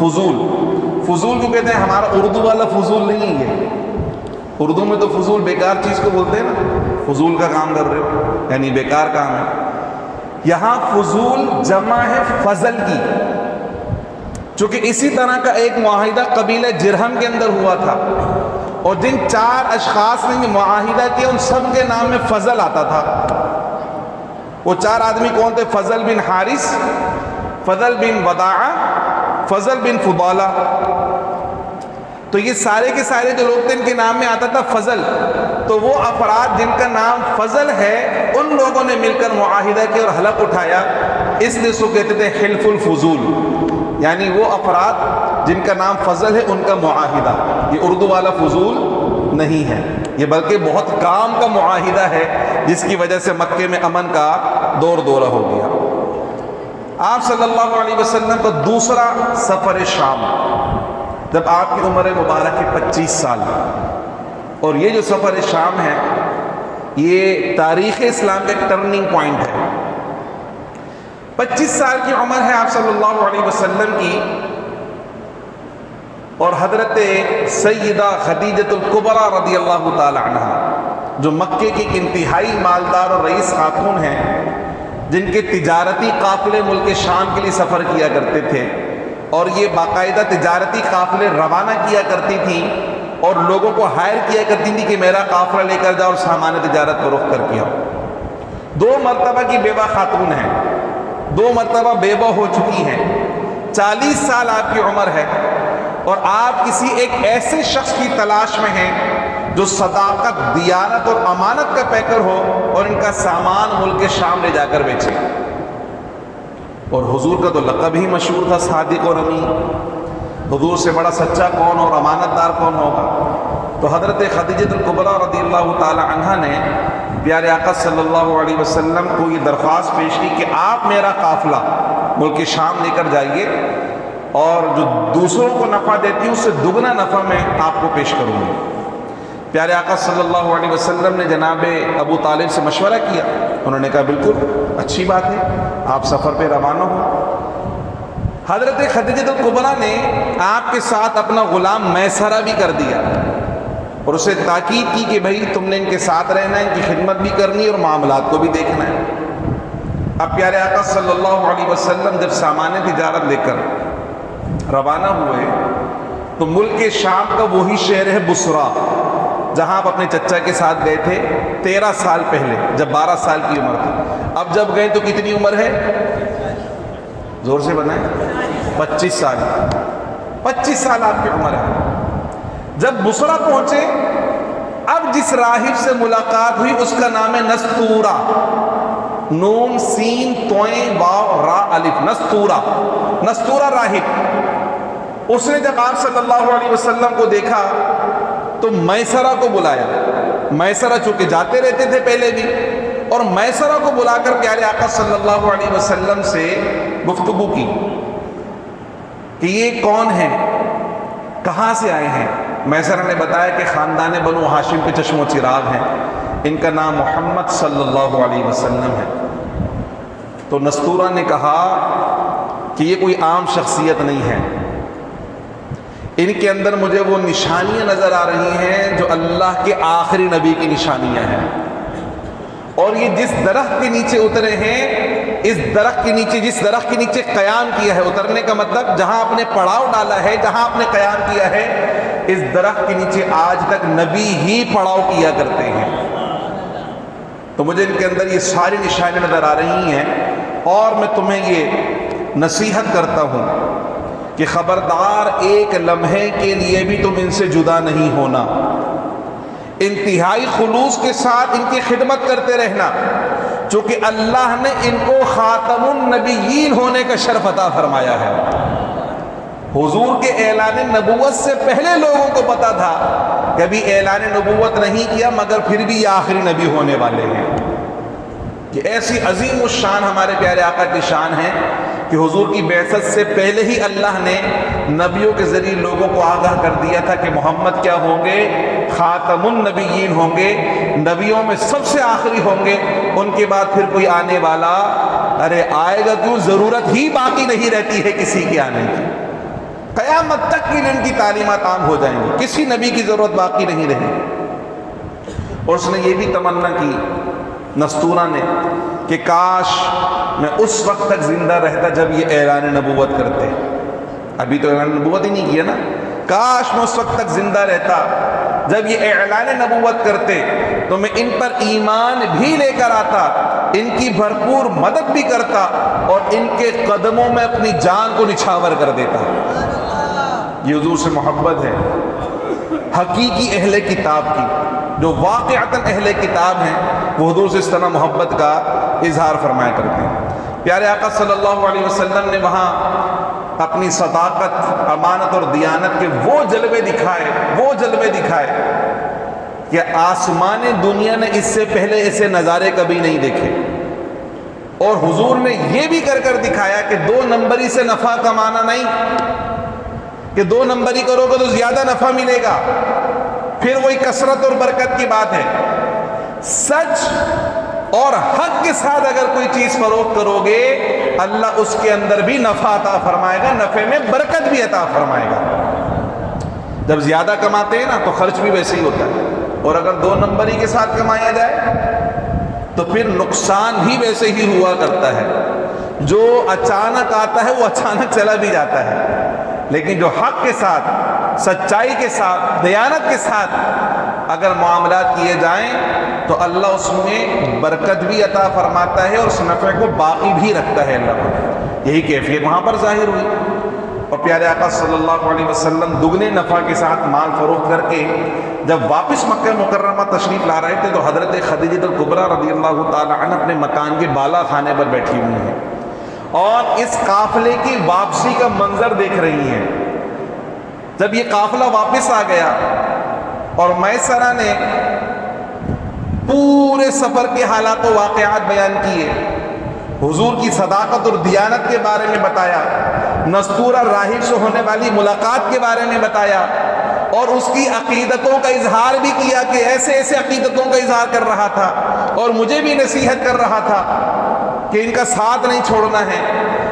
فضول کیوں کہتے ہیں؟ ہمارا اردو والا فضول نہیں ہے یہ. اردو میں تو فضول بیکار چیز کو بولتے ہیں نا، فضول کا کام کر رہے ہو یعنی بیکار کام ہے. یہاں فضول جمع ہے فضل کی، چونکہ اسی طرح کا ایک معاہدہ قبیلہ جرہم کے اندر ہوا تھا، اور جن 4 اشخاص نے یہ معاہدہ کیا ان سب کے نام میں فضل آتا تھا. وہ 4 آدمی کون تھے؟ فضل بن حارث، فضل بن وداعہ، فضل بن فضالہ. تو یہ سارے کے سارے جو لوگ تھے ان کے نام میں آتا تھا فضل. تو وہ افراد جن کا نام فضل ہے ان لوگوں نے مل کر معاہدہ کیا اور حلف اٹھایا، اس لیے سو کہتے تھے حلف الفضول، یعنی وہ افراد جن کا نام فضل ہے ان کا معاہدہ. یہ اردو والا فضول نہیں ہے، یہ بلکہ بہت کام کا معاہدہ ہے جس کی وجہ سے مکے میں امن کا دور دورہ ہو گیا. آپ صلی اللہ علیہ وسلم کا دوسرا سفر شام، جب آپ کی عمر مبارک ہے 25 سال، اور یہ جو سفر شام ہے یہ تاریخ اسلام کا ایک ٹرننگ پوائنٹ ہے. 25 سال کی عمر ہے آپ صلی اللہ علیہ وسلم کی، اور حضرت سیدہ خدیجہ الکبریٰ رضی اللہ تعالی عنہ جو مکے کی انتہائی مالدار اور رئیس خاتون ہیں، جن کے تجارتی قافلے ملک شام کے لیے سفر کیا کرتے تھے، اور یہ باقاعدہ تجارتی قافلے روانہ کیا کرتی تھیں اور لوگوں کو ہائر کیا کرتی تھی کہ میرا قافلہ لے کر جاؤ اور سامان تجارت کو رخ کر کے آؤ. 2 مرتبہ کی بیوہ خاتون ہیں، 2 مرتبہ بیوہ ہو چکی ہیں، 40 سال آپ کی عمر ہے، اور آپ کسی ایک ایسے شخص کی تلاش میں ہیں جو صداقت، دیانت اور امانت کا پیکر ہو اور ان کا سامان ملک شام لے جا کر بیچے. اور حضور کا تو لقب ہی مشہور تھا صادق اور امین. حضور سے بڑا سچا کون اور امانت دار کون ہوگا؟ تو حضرت خدیجہ الکبریٰ رضی اللہ تعالی عنہ نے پیارے آقا صلی اللہ علیہ وسلم کو یہ درخواست پیش کی کہ آپ میرا قافلہ ملک شام لے کر جائیے، اور جو دوسروں کو نفع دیتی ہوں اس سے دگنا نفع میں آپ کو پیش کروں گی. پیارے آقا صلی اللہ علیہ وسلم نے جناب ابو طالب سے مشورہ کیا، انہوں نے کہا بالکل اچھی بات ہے، آپ سفر پہ روانہ ہو. حضرت خدیجہ الکبریٰ نے آپ کے ساتھ اپنا غلام میسرہ بھی کر دیا، اور اسے تاکید کی کہ بھائی تم نے ان کے ساتھ رہنا ہے، ان کی خدمت بھی کرنی ہے اور معاملات کو بھی دیکھنا ہے. اب پیارے آقا صلی اللہ علیہ وسلم جب سامان تجارت لے کر روانہ ہوئے تو ملک شام کا وہی شہر ہے بصرہ، جہاں آپ اپنے چچا کے ساتھ گئے تھے 13 سال پہلے جب 12 سال کی عمر تھی. اب جب گئے تو کتنی عمر ہے؟ زور سے بنائیں. 25 سال. 25 سال آپ کی عمر ہے. جب بصرہ پہنچے، اب جس راہب سے ملاقات ہوئی اس کا نام ہے نستورہ، نون سین توئیں واو را الف، نستورہ راہب. اس نے جب آپ صلی اللہ علیہ وسلم کو دیکھا تو میسرہ کو بلایا. میسرہ چونکہ جاتے رہتے تھے پہلے بھی، اور میسرہ کو بلا کر پیارے آقا صلی اللہ علیہ وسلم سے گفتگو کی کہ یہ کون ہیں، کہاں سے آئے ہیں. میسرہ نے بتایا کہ خاندان بنو ہاشم کے چشم و چراغ ہیں، ان کا نام محمد صلی اللہ علیہ وسلم ہے. تو نستورہ نے کہا کہ یہ کوئی عام شخصیت نہیں ہے، ان کے اندر مجھے وہ نشانیاں نظر آ رہی ہیں جو اللہ کے آخری نبی کی نشانیاں ہیں، اور یہ جس درخت کے نیچے اترے ہیں، اس درخت کے نیچے، جس درخت کے نیچے قیام کیا ہے، اترنے کا مطلب جہاں آپ نے پڑاؤ ڈالا ہے، جہاں آپ نے قیام کیا ہے، اس درخت کے نیچے آج تک نبی ہی پڑاؤ کیا کرتے ہیں. تو مجھے ان کے اندر یہ ساری نشانیاں نظر آ رہی ہیں، اور میں تمہیں یہ نصیحت کرتا ہوں کہ خبردار ایک لمحے کے لیے بھی تم ان سے جدا نہیں ہونا، انتہائی خلوص کے ساتھ ان کی خدمت کرتے رہنا، چونکہ اللہ نے ان کو خاتم النبیین ہونے کا شرف عطا فرمایا ہے. حضور کے اعلان نبوت سے پہلے لوگوں کو پتا تھا، کبھی اعلان نبوت نہیں کیا مگر پھر بھی یہ آخری نبی ہونے والے ہیں. کہ ایسی عظیم الشان ہمارے پیارے آقا کی شان ہے کہ حضور کی بعثت سے پہلے ہی اللہ نے نبیوں کے ذریعے لوگوں کو آگاہ کر دیا تھا کہ محمد کیا ہوں گے؟ خاتم النبیین ہوں گے، نبیوں میں سب سے آخری ہوں گے. ان کے بعد پھر کوئی آنے والا، ارے آئے گا کیوں، ضرورت ہی باقی نہیں رہتی ہے کسی کے آنے کی. قیامت تک کے لیے ان کی تعلیمات عام ہو جائیں گی، کسی نبی کی ضرورت باقی نہیں رہے گی۔ اور اس نے یہ بھی تمنا کی نستورہ نے کہ کاش میں اس وقت تک زندہ رہتا جب یہ اعلان نبوت کرتے، ابھی تو اعلان نبوت ہی نہیں کیا نا، کاش میں اس وقت تک زندہ رہتا جب یہ اعلان نبوت کرتے تو میں ان پر ایمان بھی لے کر آتا، ان کی بھرپور مدد بھی کرتا اور ان کے قدموں میں اپنی جان کو نچھاور کر دیتا۔ یہ حضور سے محبت ہے حقیقی اہل کتاب کی، جو واقعتاً اہل کتاب ہیں وہ حضور سے اس طرح محبت کا اظہار فرمایا کرتے ہیں۔ پیارے آقا صلی اللہ علیہ وسلم نے وہاں اپنی صداقت، امانت اور دیانت کے وہ جلوے دکھائے کہ آسمان دنیا نے اس سے پہلے ایسے نظارے کبھی نہیں دیکھے، اور حضور نے یہ بھی کر دکھایا کہ 2 نمبری سے نفع کمانا نہیں، کہ 2 نمبری کرو گے تو زیادہ نفع ملے گا، پھر وہی کثرت اور برکت کی بات ہے۔ سچ اور حق کے ساتھ اگر کوئی چیز فروخت کرو گے اللہ اس کے اندر بھی نفع عطا فرمائے گا، نفع میں برکت بھی عطا فرمائے گا۔ جب زیادہ کماتے ہیں نا تو خرچ بھی ویسے ہی ہوتا ہے، اور اگر 2 نمبری کے ساتھ کمایا جائے تو پھر نقصان بھی ویسے ہی ہوا کرتا ہے۔ جو اچانک آتا ہے وہ اچانک چلا بھی جاتا ہے، لیکن جو حق کے ساتھ، سچائی کے ساتھ، دیانت کے ساتھ اگر معاملات کیے جائیں تو اللہ اس میں برکت بھی عطا فرماتا ہے اور اس نفع کو باقی بھی رکھتا ہے اللہ۔ یہی کیفیت وہاں پر ظاہر ہوئی، اور پیارے آقا صلی اللہ علیہ وسلم دگنے نفع کے ساتھ مال فروخت کر کے جب واپس مکہ مکرمہ تشریف لا رہے تھے تو حضرت خدیجہ الکبریٰ رضی اللہ تعالی عنہ اپنے مکان کے بالا خانے پر بیٹھی ہوئی ہیں اور اس قافلے کی واپسی کا منظر دیکھ رہی ہیں۔ جب یہ قافلہ واپس آ گیا اور میسرہ نے پورے سفر کے حالات و واقعات بیان کیے، حضور کی صداقت اور دیانت کے بارے میں بتایا، نستورہ راہب سے ہونے والی ملاقات کے بارے میں بتایا، اور اس کی عقیدتوں کا اظہار بھی کیا کہ ایسے ایسے عقیدتوں کا اظہار کر رہا تھا اور مجھے بھی نصیحت کر رہا تھا کہ ان کا ساتھ نہیں چھوڑنا ہے۔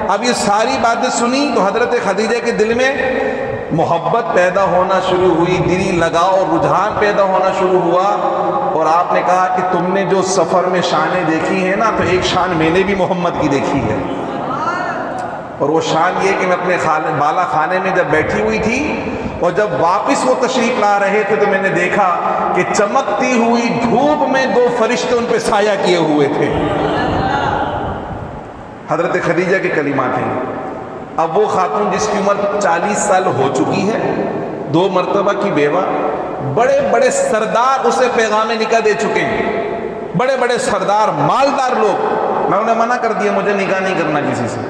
اب یہ ساری باتیں سنی تو حضرت خدیجہ کے دل میں محبت پیدا ہونا شروع ہوئی، دلی لگاؤ اور رجحان پیدا ہونا شروع ہوا، اور آپ نے کہا کہ تم نے جو سفر میں شانیں دیکھی ہیں نا تو ایک شان میں نے بھی محمد کی دیکھی ہے، اور وہ شان یہ کہ میں اپنے بالا خانے میں جب بیٹھی ہوئی تھی اور جب واپس وہ تشریف لا رہے تھے تو میں نے دیکھا کہ چمکتی ہوئی دھوپ میں 2 فرشتے ان پہ سایہ کیے ہوئے تھے۔ حضرت خدیجہ کے کلمات ہیں۔ اب وہ خاتون جس کی عمر 40 سال ہو چکی ہے، 2 مرتبہ کی بیوہ، بڑے بڑے سردار اسے پیغام نکاح دے چکے ہیں، بڑے بڑے سردار، مالدار لوگ، میں انہیں منع کر دیا مجھے نکاح نہیں کرنا کسی سے،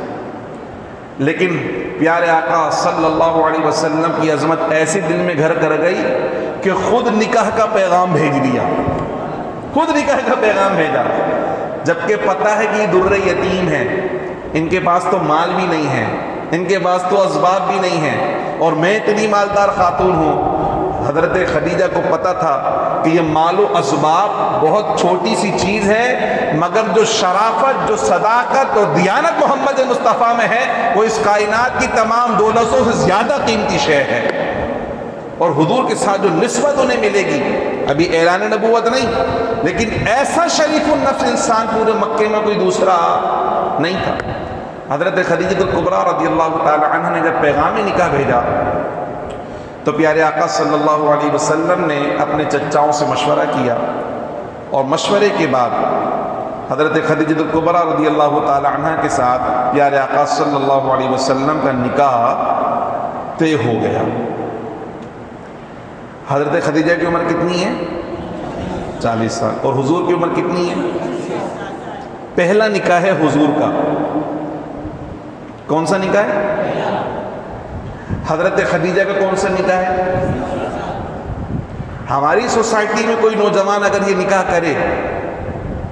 لیکن پیارے آقا صلی اللہ علیہ وسلم کی عظمت ایسے دل میں گھر کر گئی کہ خود نکاح کا پیغام بھیج دیا، خود نکاح کا پیغام بھیجا، جبکہ پتہ ہے کہ یہ در یتیم ہے، ان کے پاس تو مال بھی نہیں ہے، ان کے پاس تو اسباب بھی نہیں ہیں، اور میں اتنی مالدار خاتون ہوں۔ حضرت خدیجہ کو پتہ تھا کہ یہ مال و اسباب بہت چھوٹی سی چیز ہے، مگر جو شرافت، جو صداقت اور دیانت محمد مصطفیٰ میں ہے وہ اس کائنات کی تمام دولتوں سے زیادہ قیمتی شے ہے، اور حضور کے ساتھ جو نسبت انہیں ملے گی، ابھی اعلان نبوت نہیں لیکن ایسا شریف النفس انسان پورے مکے میں کوئی دوسرا نہیں تھا۔ حضرت خدیجہ الکبریٰ رضی اللہ تعالی عنہ نے جب پیغام نکاح بھیجا تو پیارے آقا صلی اللہ علیہ وسلم نے اپنے چچاؤں سے مشورہ کیا، اور مشورے کے بعد حضرت خدیجہ الکبریٰ رضی اللہ تعالی عنہ کے ساتھ پیارے آقا صلی اللہ علیہ وسلم کا نکاح طے ہو گیا۔ حضرت خدیجہ کی عمر کتنی ہے؟ 40 سال، اور حضور کی عمر کتنی ہے؟ پہلا نکاح ہے حضور کا، کون سا نکاح ہے؟ حضرت خدیجہ کا کون سا نکاح ہے؟ ہماری سوسائٹی میں کوئی نوجوان اگر یہ نکاح کرے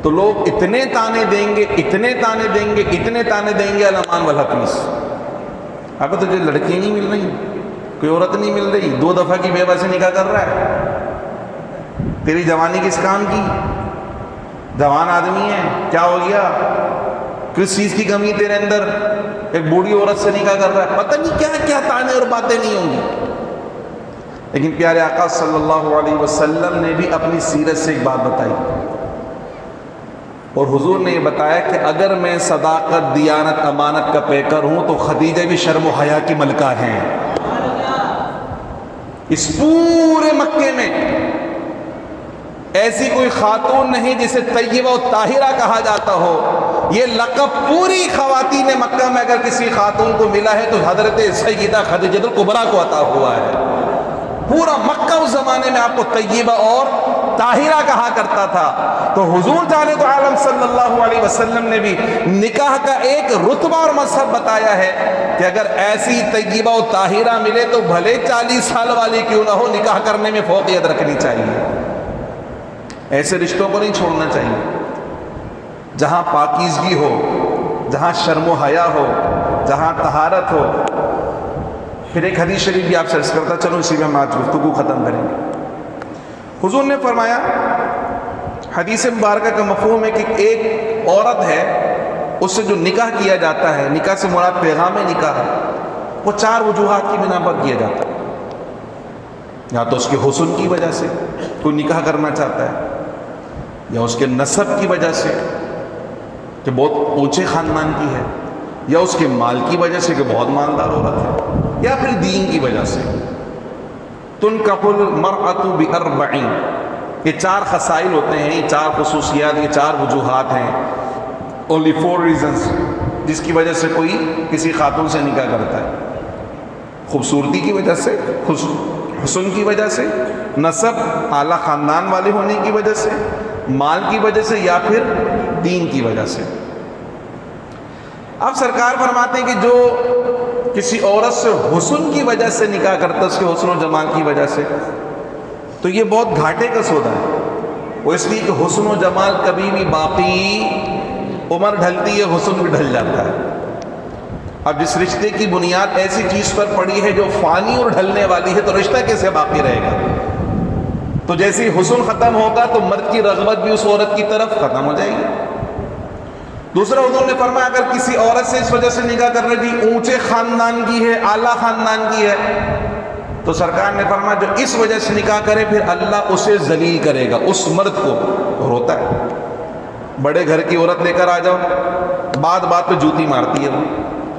تو لوگ اتنے تانے دیں گے، اتنے تانے دیں گے، اتنے تانے دیں گے، الامان والحفیظ، اب تجھے لڑکی نہیں مل رہی، کوئی عورت نہیں مل رہی، 2 دفعہ کی بیوہ سے نکاح کر رہا ہے، تیری جوانی کس کام کی، جوان آدمی ہے، کیا ہو گیا، کس چیز کی کمی تیرے اندر؟ ایک بوڑھی عورت سے نکاح کر رہا ہے، پتہ نہیں کیا کیا تانے اور باتیں نہیں ہوں گی۔ لیکن پیارے آقا صلی اللہ علیہ وسلم نے بھی اپنی سیرت سے ایک بات بتائی، اور حضور نے یہ بتایا کہ اگر میں صداقت، دیانت، امانت کا پیکر ہوں تو خدیجہ بھی شرم و حیا کی ملکہ ہیں۔ اس پورے مکے میں ایسی کوئی خاتون نہیں جسے طیبہ و طاہرہ کہا جاتا ہو۔ یہ لقب پوری خواتین مکہ میں اگر کسی خاتون کو ملا ہے تو حضرت سیدہ خدیجہ الکبریٰ کو عطا ہوا ہے۔ پورا مکہ اس زمانے میں آپ کو طیبہ اور طاہرہ کہا کرتا تھا۔ تو حضور جانے تو عالم صلی اللہ علیہ وسلم نے بھی نکاح کا ایک رتبہ اور مذہب بتایا ہے کہ اگر ایسی طیبہ و طاہرہ ملے تو بھلے 40 سال والی کیوں نہ ہو، نکاح کرنے میں فوقیت رکھنی چاہیے۔ ایسے رشتوں کو نہیں چھوڑنا چاہیے، جہاں پاکیزگی ہو، جہاں شرم و حیا ہو، جہاں طہارت ہو۔ پھر ایک حدیث شریف بھی آپ سے عرض کرتا چلو، اسی میں ہم آج گفتگو ختم کریں گے۔ حضور نے فرمایا، حدیث مبارکہ کا مفہوم ہے کہ ایک عورت ہے، اس سے جو نکاح کیا جاتا ہے، نکاح سے مراد پیغام نکاح ہے، وہ 4 وجوہات کی بنا پر کیا جاتا ہے۔ یا تو اس کے حسن کی وجہ سے کوئی نکاح کرنا چاہتا ہے، یا اس کے نسب کی وجہ سے کہ بہت اونچے خاندان کی ہے، یا اس کے مال کی وجہ سے کہ بہت مالدار عورت ہے، یا پھر دین کی وجہ سے۔ تنکح المرأۃ بأربع، یہ 4 خصائل ہوتے ہیں، یہ 4 خصوصیات، یہ 4 وجوہات ہیں، only 4 reasons جس کی وجہ سے کوئی کسی خاتون سے نکاح کرتا ہے۔ خوبصورتی کی وجہ سے، حسن کی وجہ سے، نسب اعلیٰ خاندان والے ہونے کی وجہ سے، مال کی وجہ سے، یا پھر دین کی وجہ سے۔ اب سرکار فرماتے ہیں کہ جو کسی عورت سے حسن کی وجہ سے نکاح کرتا ہے، اس کے حسن و جمال کی وجہ سے، تو یہ بہت گھاٹے کا سودا ہے۔ وہ اس لیے کہ حسن و جمال کبھی بھی باقی، عمر ڈھلتی ہے حسن بھی ڈھل جاتا ہے۔ اب جس رشتے کی بنیاد ایسی چیز پر پڑی ہے جو فانی اور ڈھلنے والی ہے، تو رشتہ کیسے باقی رہے گا؟ تو جیسے ہی حسن ختم ہوگا تو مرد کی رغبت بھی اس عورت کی طرف ختم ہو جائے گی۔ دوسرا حضور نے فرمایا اگر کسی عورت سے اس وجہ سے نکاح کر رہی تھی اونچے خاندان کی ہے، اعلیٰ خاندان کی ہے، تو سرکار نے فرمایا جو اس وجہ سے نکاح کرے پھر اللہ اسے ذلیل کرے گا، اس مرد کو۔ ہوتا ہے بڑے گھر کی عورت لے کر آ جاؤ، بات بات پہ جوتی مارتی ہے وہ،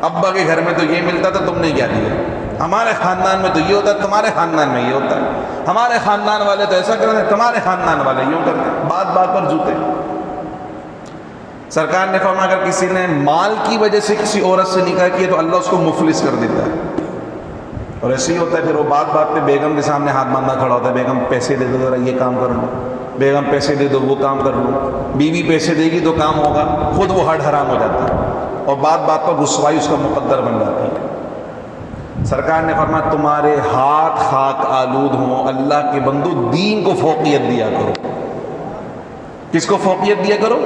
ابا کے گھر میں تو یہ ملتا تھا، تم نے کیا دیا، ہمارے خاندان میں تو یہ ہوتا ہے، تمہارے خاندان میں یہ ہوتا ہے، ہمارے خاندان والے تو ایسا کرتے ہیں، تمہارے خاندان والے یوں کرتے ہیں، بات بات پر جوتے۔ سرکار نے فرمایا اگر کسی نے مال کی وجہ سے کسی عورت سے نکاح کیا تو اللہ اس کو مفلس کر دیتا ہے۔ اور ایسے ہی ہوتا ہے، پھر وہ بات بات پہ بیگم کے سامنے ہاتھ باندھا کھڑا ہوتا ہے، بیگم پیسے دے دو ذرا یہ کام کر لوں، بیگم پیسے دے دو وہ کام کر لوں، بیوی پیسے دے گی تو کام ہوگا، خود وہ ہڈ حرام ہو جاتا ہے اور بات بات پر رسوائی اس کا مقدر بن جاتی ہے۔ سرکار نے فرمایا تمہارے ہاتھ خاک آلود ہوں، اللہ کے بندو دین کو فوقیت دیا کرو۔ کس کو فوقیت دیا کرو؟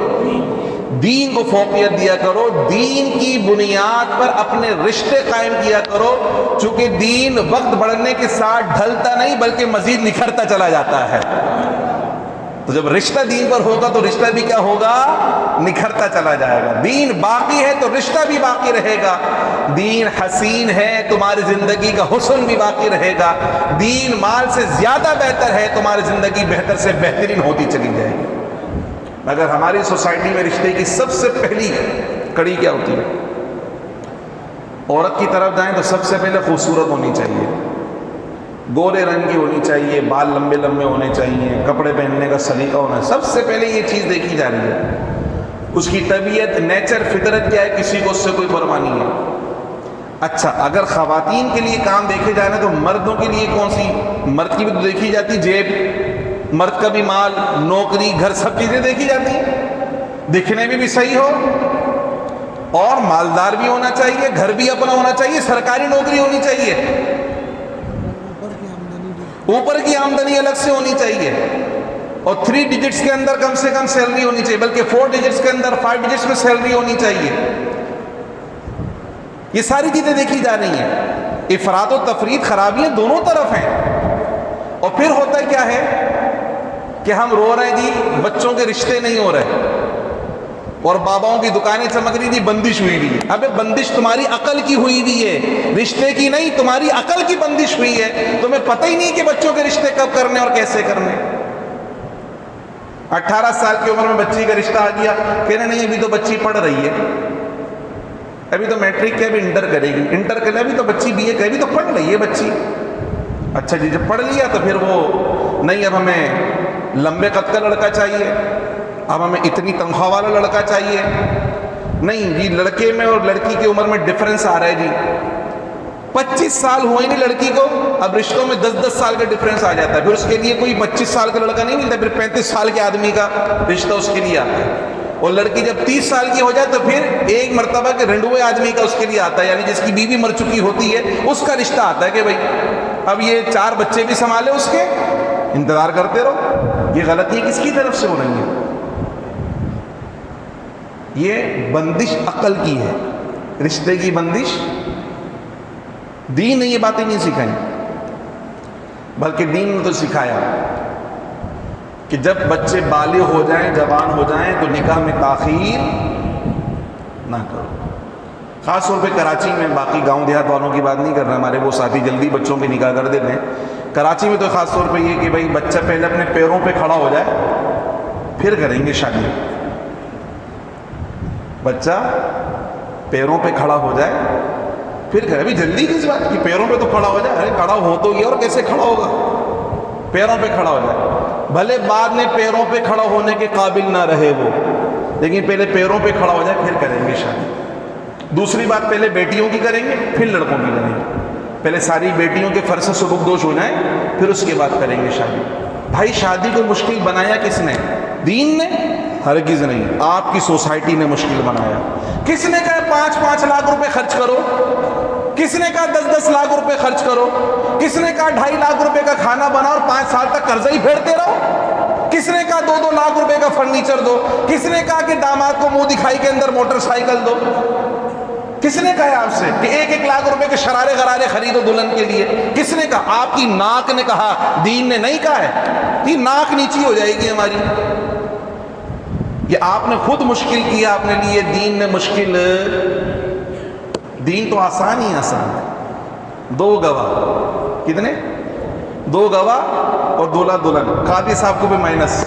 دین کو فوقیت دیا کرو، دین کی بنیاد پر اپنے رشتے قائم کیا کرو، چونکہ دین وقت بڑھنے کے ساتھ ڈھلتا نہیں بلکہ مزید نکھرتا چلا جاتا ہے۔ تو جب رشتہ دین پر ہوگا تو رشتہ بھی کیا ہوگا؟ نکھرتا چلا جائے گا۔ دین باقی ہے تو رشتہ بھی باقی رہے گا، دین حسین ہے تمہاری زندگی کا حسن بھی باقی رہے گا، دین مال سے زیادہ بہتر ہے تمہاری زندگی بہتر سے بہترین ہوتی چلی جائے گی۔ مگر ہماری سوسائٹی میں رشتے کی سب سے پہلی کڑی کیا ہوتی ہے؟ عورت کی طرف جائیں تو سب سے پہلے خوبصورت ہونی چاہیے، گورے رنگ کی ہونی چاہیے، بال لمبے لمبے ہونے چاہیے، کپڑے پہننے کا سلیقہ ہونا ہے، سب سے پہلے یہ چیز دیکھی جا رہی ہے۔ اس کی طبیعت، نیچر، فطرت کیا ہے، کسی کو اس سے کوئی پرواہ نہیں ہے۔ اچھا اگر خواتین کے لیے کام دیکھے جائے نا تو مردوں کے لیے کون سی؟ مرد کی بھی تو دیکھی جاتی جیب، مرد کا بھی مال، نوکری، گھر، سب چیزیں دیکھی جاتی ہیں، دکھنے میں بھی صحیح ہو اور مالدار بھی ہونا چاہیے، گھر بھی اپنا ہونا چاہیے، سرکاری نوکری ہونی چاہیے، اوپر کی آمدنی الگ سے ہونی چاہیے، اور 3 ڈیجٹس کے اندر کم سے کم سیلری ہونی چاہیے، بلکہ 4 ڈیجٹس کے اندر 5 ڈیجٹس میں سیلری ہونی چاہیے۔ یہ ساری چیزیں دیکھی جا رہی ہیں۔ افراط و تفریط، خرابیاں دونوں طرف ہیں۔ اور پھر ہوتا کیا ہے کہ ہم رو رہے ہیں جی بچوں کے رشتے نہیں ہو رہے، اور باباؤں کی دکانیں چمک رہی تھی، بندش ہوئی ہوئی ہے۔ ابے بندش تمہاری عقل کی ہوئی ہوئی ہے، رشتے کی نہیں، تمہاری عقل کی بندش ہوئی ہے۔ تمہیں پتہ ہی نہیں کہ بچوں کے رشتے کب کرنے اور کیسے کرنے۔ 18 سال کی عمر میں بچی کا رشتہ آ گیا، کہنے نہیں ابھی تو بچی پڑھ رہی ہے، ابھی تو میٹرک کے، ابھی انٹر کرے گی، انٹر کرے، ابھی تو بچی BA کرے، ابھی تو پڑھ رہی ہے بچی۔ اچھا جی، جب پڑھ لیا تو پھر وہ نہیں، اب ہمیں لمبے قد کا لڑکا چاہیے، اب ہمیں اتنی تنخواہ والا لڑکا چاہیے۔ نہیں جی، لڑکے میں اور لڑکی کی عمر میں ڈفرنس آ رہا ہے جی، 25 سال ہوئے نہیں لڑکی کو، اب رشتوں میں 10-10 سال کا ڈفرنس آ جاتا ہے۔ پھر اس کے لیے کوئی 25 سال کا لڑکا نہیں ملتا، پھر 35 سال کے آدمی کا رشتہ اس کے لیے آتا ہے۔ اور لڑکی جب 30 سال کی ہو جائے تو پھر ایک مرتبہ کے رنڈوے آدمی کا اس کے لیے آتا ہے، یعنی جس کی بیوی مر چکی ہوتی ہے اس کا رشتہ آتا ہے کہ بھائی اب یہ 4 بچے بھی سنبھالے اس کے، انتظار کرتے رہو۔ یہ غلطی کس کی طرف سے ہو رہی ہے؟ یہ بندش عقل کی ہے، رشتے کی بندش۔ دین نے یہ باتیں نہیں سکھائیں، بلکہ دین نے تو سکھایا کہ جب بچے بالغ ہو جائیں، جوان ہو جائیں تو نکاح میں تاخیر نہ کرو۔ خاص طور پہ کراچی میں، باقی گاؤں دیہات والوں کی بات نہیں کر رہا، ہمارے وہ ساتھی جلدی بچوں کی نکاح کر دیتے ہیں۔ کراچی میں تو خاص طور پہ یہ کہ بھائی بچہ پہلے اپنے پیروں پہ کھڑا ہو جائے پھر کریں گے شادی۔ بچہ پیروں پہ کھڑا ہو جائے پھر کریں۔ ابھی جلدی کس بات کی؟ پیروں پہ تو کھڑا ہو جائے۔ ارے کھڑا ہو تو گیا، اور کیسے کھڑا ہوگا؟ پیروں پہ کھڑا ہو جائے، بھلے بعد میں پیروں پہ کھڑا ہونے کے قابل نہ رہے وہ، لیکن پہلے پیروں پہ کھڑا ہو جائے پھر کریں گے شادی۔ دوسری بات، پہلے بیٹیوں کی کریں گے پھر لڑکوں کی کریں گے، پہلے ساری بیٹیوں کے فرض سے سبکدوش ہو جائیں پھر اس کے بعد کریں گے شادی۔ بھائی شادی کو مشکل بنایا کس نے؟ دین نے؟ ہرگز نہیں، آپ کی سوسائٹی نے مشکل بنایا۔ کس نے کہا 5-5 لاکھ روپے خرچ کرو؟ کس نے کہا 10-10 لاکھ روپے خرچ کرو؟ کس نے کہا 2.5 لاکھ روپے کا کھانا بناؤ اور 5 سال تک قرضہ ہی پھیرتے رہو؟ کس نے کہا 2-2 لاکھ روپے کا فرنیچر دو؟ کس نے کہا کہ داماد کو منہ دکھائی کے اندر موٹر سائیکل دو؟ کس نے کہا آپ سے کہ 1-1 لاکھ روپے کے شرارے غرارے خریدو دلہن کے لیے؟ کس نے کہا؟ آپ کی ناک نے کہا، دین نے نہیں کہا ہے۔ یہ ناک نیچی ہو جائے گی ہماری۔ یہ آپ نے خود مشکل کیا اپنے لیے، دین نے مشکل۔ دین تو آسان ہی آسان ہے۔ 2 گواہ، کتنے؟ 2 گواہ اور دولہا دلہن، قاضی صاحب کو بھی مائنس،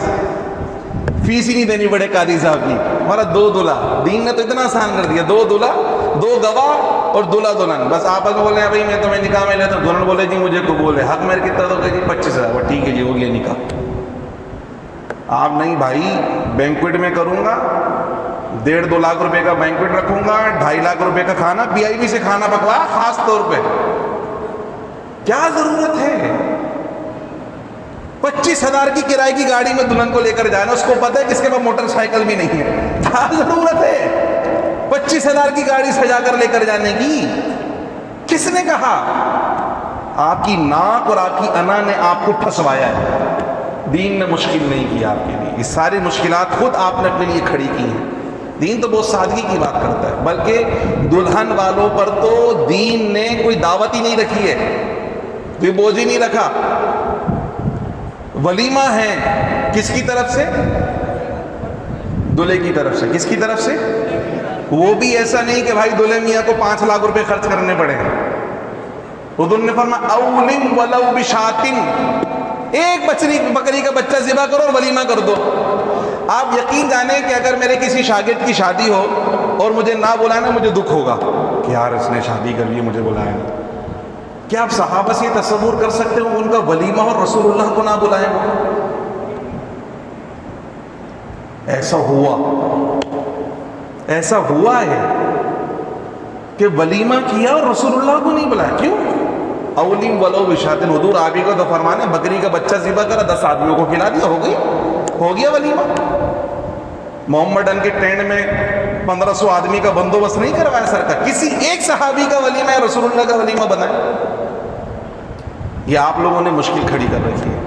فیس ہی نہیں دینی پڑے قاضی صاحب کی، ہمارا 2 دولہا۔ دین نے تو اتنا آسان کر دیا، 2 دولہا، 2 گواہ اور دولہا دلہن، بس آپس میں بولے ہیں بھائی میں تمہیں نکاح میں لیتا ہوں، دلہن بولے جی مجھے قبول ہے، حق میرے کتنا دو گے جی 25,000، ٹھیک ہے جی ہو گیا نکاح۔ آپ نہیں بھائی، بینکوٹ میں کروں گا، 1.5-2 لاکھ روپے کا بینکوٹ رکھوں گا، 2.5 لاکھ روپے کا کھانا، VIP سے کھانا پکوا خاص طور پہ، کیا ضرورت ہے؟ 25,000 کی کرائے کی گاڑی میں دلہن کو لے کر جانا، اس کو پتہ ہے کس کے پاس موٹر سائیکل بھی نہیں ہے، کیا ضرورت ہے 25,000 کی گاڑی سجا کر لے کر جانے کی؟ کس نے کہا؟ آپ کی ناک اور آپ کی انا نے آپ کو پھنسوایا ہے۔ دین نے مشکل نہیں کیا آپ کے لیے، یہ ساری مشکلات خود آپ نے اپنے لیے کھڑی کی ہیں۔ دین تو بہت سادگی کی بات کرتا ہے، بلکہ دلہن والوں پر تو دین نے کوئی دعوت ہی نہیں رکھی ہے، کوئی بوجھ ہی نہیں رکھا۔ ولیمہ ہے کس کی طرف سے؟ دلہے کی طرف سے۔ کس کی طرف سے؟ وہ بھی ایسا نہیں کہ بھائی دلہے میاں کو 5 لاکھ روپے خرچ کرنے پڑے۔ حضور نے فرمایا اولم ولو بشاتن، ایک بکری کا بچہ ذبح کرو اور ولیمہ کر دو۔ آپ یقین جانیں کہ اگر میرے کسی شاگرد کی شادی ہو اور مجھے نہ بلانا، مجھے دکھ ہوگا کہ یار اس نے شادی کر لی مجھے بلایا نہیں۔ کیا آپ صحابہ سے یہ تصور کر سکتے ہو ان کا ولیمہ اور رسول اللہ کو نہ بلائیں؟ ایسا ہوا ہے کہ ولیمہ کیا اور رسول اللہ کو نہیں بلایا، کیوں؟ اولیم ولو بشاتن، حضور آبی کو تو فرمانے بکری کا بچہ ذبح کرا، 10 آدمیوں کو کھلا دیا، ہو گیا ولیمہ۔ محمدن کے ٹینٹ میں 1500 آدمی کا بندوبست نہیں کروایا سرکار، کسی ایک صحابی کا ولیمہ یا رسول اللہ کا ولیمہ بنائے؟ یہ آپ لوگوں نے مشکل کھڑی کر رکھی ہے۔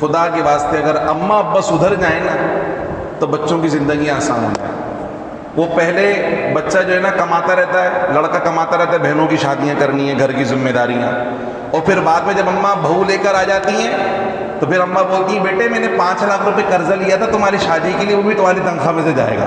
خدا کے واسطے اگر اماں ابا سدھر جائیں نا تو بچوں کی زندگی آسان ہو جائے۔ وہ پہلے بچہ جو ہے نا کماتا رہتا ہے، لڑکا کماتا رہتا ہے، بہنوں کی شادیاں کرنی ہیں، گھر کی ذمہ داریاں، اور پھر بعد میں جب اماں بہو لے کر آ جاتی ہیں تو پھر اماں بولتی ہیں بیٹے میں نے 5 لاکھ روپے قرضہ لیا تھا تمہاری شادی کے لیے، وہ بھی تمہاری تنخواہ میں سے جائے گا۔